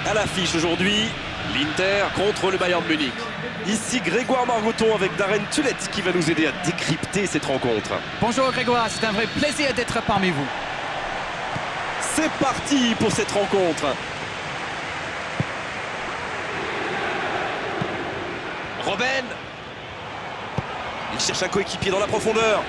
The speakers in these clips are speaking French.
À l'affiche aujourd'hui, l'Inter contre le Bayern Munich. Ici Grégoire Margoton avec Darren Tulette qui va nous aider à décrypter cette rencontre. Bonjour Grégoire, c'est un vrai plaisir d'être parmi vous. C'est parti pour cette rencontre. Robben. Il cherche un coéquipier dans la profondeur.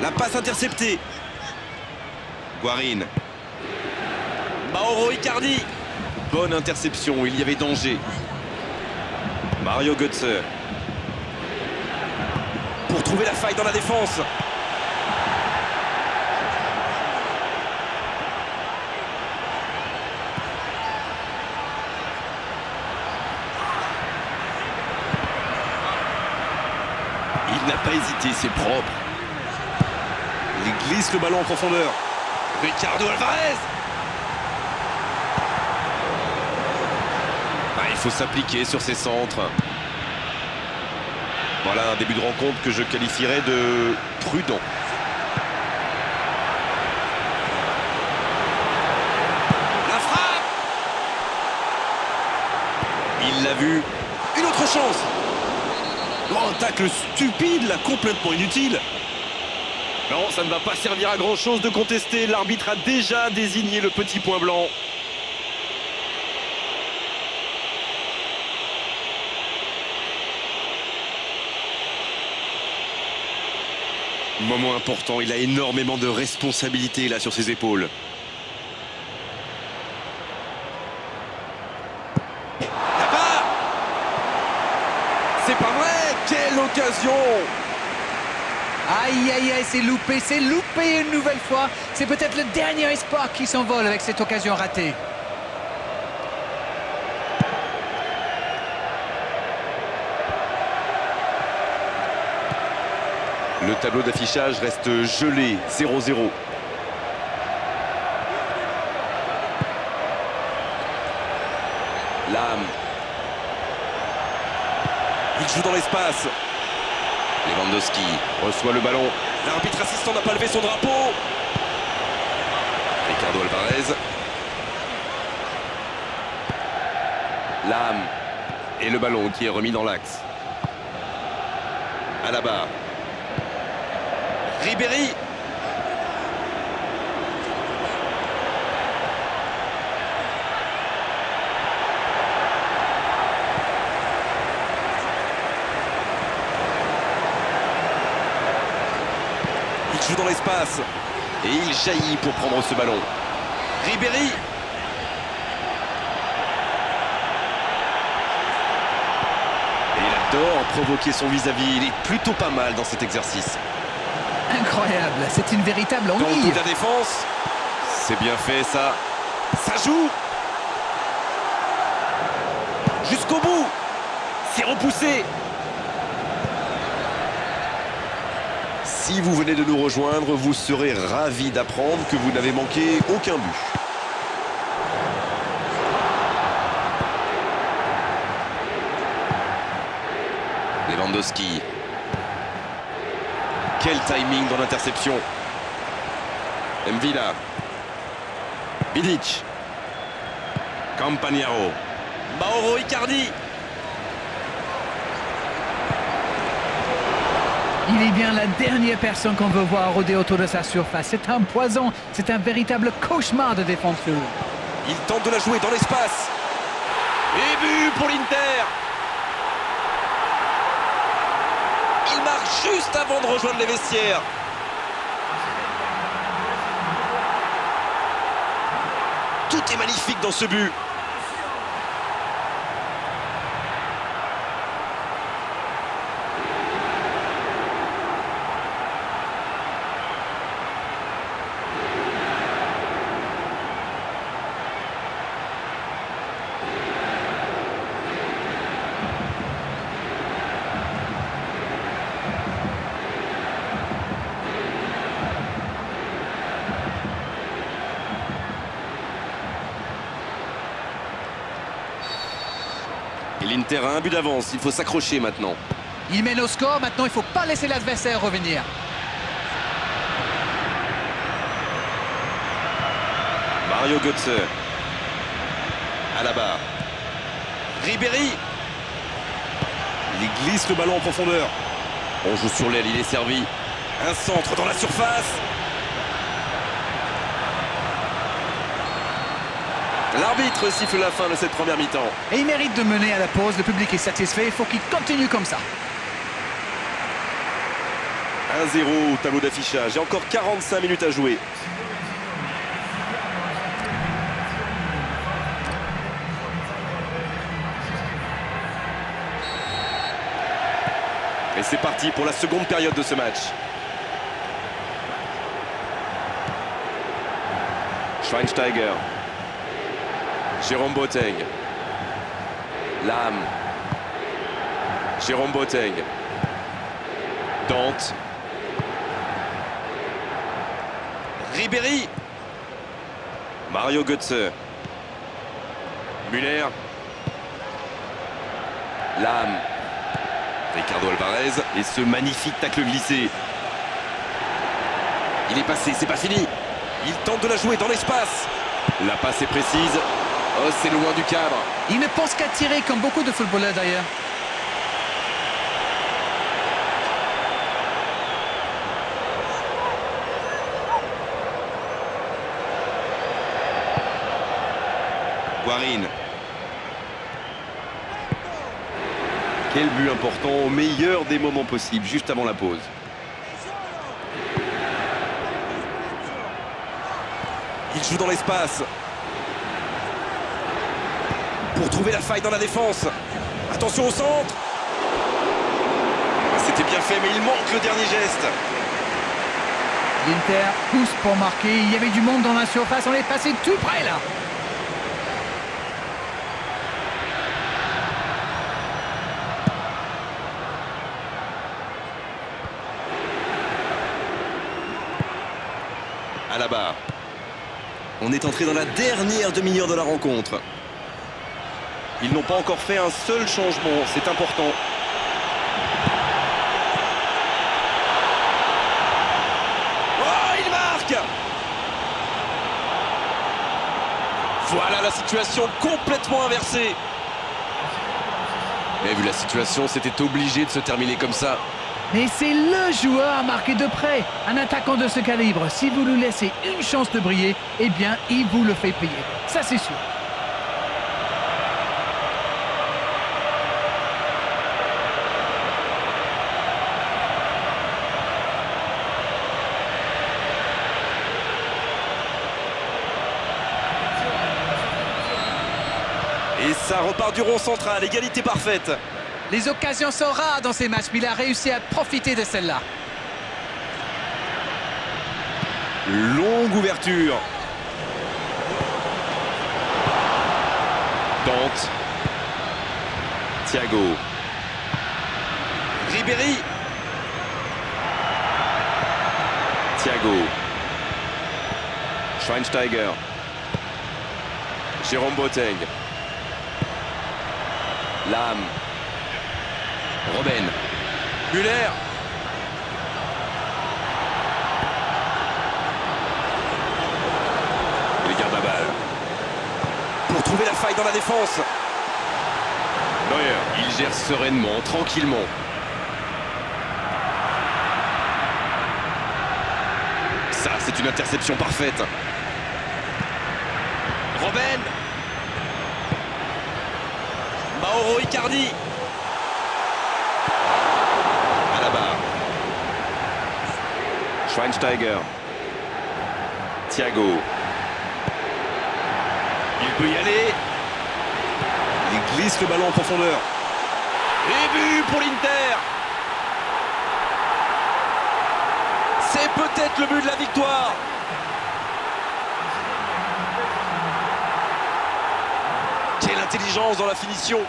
La passe interceptée. Guarin. Mauro Icardi. Bonne interception, il y avait danger. Mario Götze. Pour trouver la faille dans la défense. Il n'a pas hésité, c'est propre. Il glisse le ballon en profondeur. Ricardo Alvarez. Il faut s'appliquer sur ces centres. Voilà un début de rencontre que je qualifierais de prudent. La frappe. Il l'a vu. Une autre chance. Oh, un tacle stupide, là, complètement inutile. Non, ça ne va pas servir à grand chose de contester. L'arbitre a déjà désigné le petit point blanc. Moment important, il a énormément de responsabilités là sur ses épaules. Là-bas. C'est pas vrai. Quelle occasion. Aïe aïe aïe, c'est loupé une nouvelle fois. C'est peut-être le dernier espoir qui s'envole avec cette occasion ratée. Le tableau d'affichage reste gelé, 0-0. Lame. Il joue dans l'espace. Lewandowski reçoit le ballon. L'arbitre assistant n'a pas levé son drapeau. Ricardo Alvarez. Lame. Et le ballon qui est remis dans l'axe. Alaba. Ribéry. Il joue dans l'espace. Et il jaillit pour prendre ce ballon. Ribéry. Et il adore provoquer son vis-à-vis. Il est plutôt pas mal dans cet exercice. Incroyable, c'est une véritable Dans envie. toute la défense. C'est bien fait ça. Ça joue. Jusqu'au bout. C'est repoussé. Si vous venez de nous rejoindre, vous serez ravis d'apprendre que vous n'avez manqué aucun but. Lewandowski. Quel timing dans l'interception. Mvila. Bilic. Campagnaro. Mauro Icardi. Il est bien la dernière personne qu'on veut voir rôder autour de sa surface. C'est un poison, c'est un véritable cauchemar de défenseur. Il tente de la jouer dans l'espace. Et but pour l'Inter. Il marque juste avant de rejoindre les vestiaires. Tout est magnifique dans ce but. Et l'Inter a un but d'avance, il faut s'accrocher maintenant. Il mène au score, maintenant il ne faut pas laisser l'adversaire revenir. Mario Götze. Alaba. Ribéry. Il glisse le ballon en profondeur. On joue sur l'aile, il est servi. Un centre dans la surface. L'arbitre siffle la fin de cette première mi-temps. Et il mérite de mener à la pause. Le public est satisfait. Il faut qu'il continue comme ça. 1-0 au tableau d'affichage. Il y a encore 45 minutes à jouer. Et c'est parti pour la seconde période de ce match. Schweinsteiger. Jérôme Boateng. Lam. Jérôme Boateng. Dante. Ribéry. Mario Götze. Müller. Lam. Ricardo Alvarez. Et ce magnifique tacle glissé. Il est passé, c'est pas fini. Il tente de la jouer dans l'espace. La passe est précise. Oh, c'est loin du cadre. Il ne pense qu'à tirer comme beaucoup de footballeurs d'ailleurs. Guarin. Quel but important au meilleur des moments possibles, juste avant la pause. Il joue dans l'espace. Pour trouver la faille dans la défense. Attention au centre. C'était bien fait, mais il manque le dernier geste. L'Inter pousse pour marquer. Il y avait du monde dans la surface. On est passé tout près là. Alaba. On est entré dans la dernière demi-heure de la rencontre. Ils n'ont pas encore fait un seul changement, c'est important. Oh, il marque! Voilà la situation complètement inversée. Mais vu la situation, c'était obligé de se terminer comme ça. Mais c'est le joueur à marquer de près. Un attaquant de ce calibre, si vous lui laissez une chance de briller, eh bien, il vous le fait payer. Ça, c'est sûr. Et ça repart du rond central, égalité parfaite. Les occasions sont rares dans ces matchs, mais il a réussi à profiter de celle-là. Longue ouverture. Dante. Thiago. Ribéry. Thiago. Schweinsteiger. Jérôme Boateng. Lam. Robben. Müller. Il garde la balle. Pour trouver la faille dans la défense. Neuer. Il gère sereinement, tranquillement. Ça, c'est une interception parfaite. Robben. Mauro Icardi. Schweinsteiger. Thiago. Il peut y aller. Il glisse le ballon en profondeur. Et but pour l'Inter. C'est peut-être le but de la victoire. Quelle intelligence dans la finition.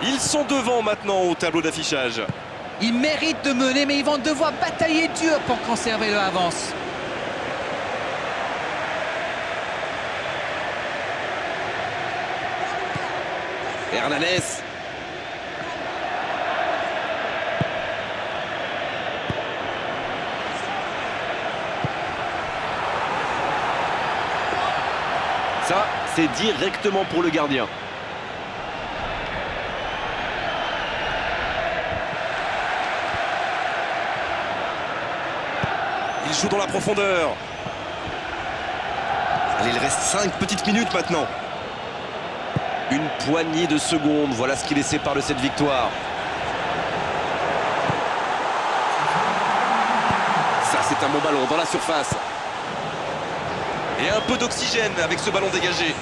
Ils sont devant maintenant au tableau d'affichage. Ils méritent de mener, mais ils vont devoir batailler dur pour conserver leur avance. Hernanes. Ça, c'est directement pour le gardien. Il joue dans la profondeur. Allez, il reste 5 petites minutes maintenant. Une poignée de secondes, voilà ce qui les sépare de cette victoire. Ça, c'est un bon ballon dans la surface. Et un peu d'oxygène avec ce ballon dégagé.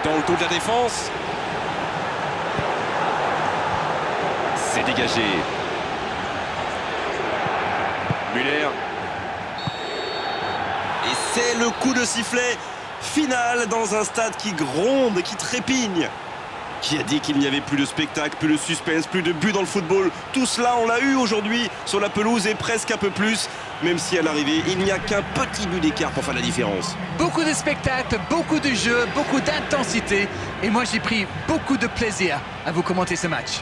Dans le dos de la défense. C'est dégagé. Müller. Et c'est le coup de sifflet final dans un stade qui gronde, qui trépigne. Qui a dit qu'il n'y avait plus de spectacle, plus de suspense, plus de but dans le football? Tout cela, on l'a eu aujourd'hui sur la pelouse et presque un peu plus. Même si à l'arrivée, il n'y a qu'un petit but d'écart pour faire la différence. Beaucoup de spectacles, beaucoup de jeux, beaucoup d'intensité. Et moi, j'ai pris beaucoup de plaisir à vous commenter ce match.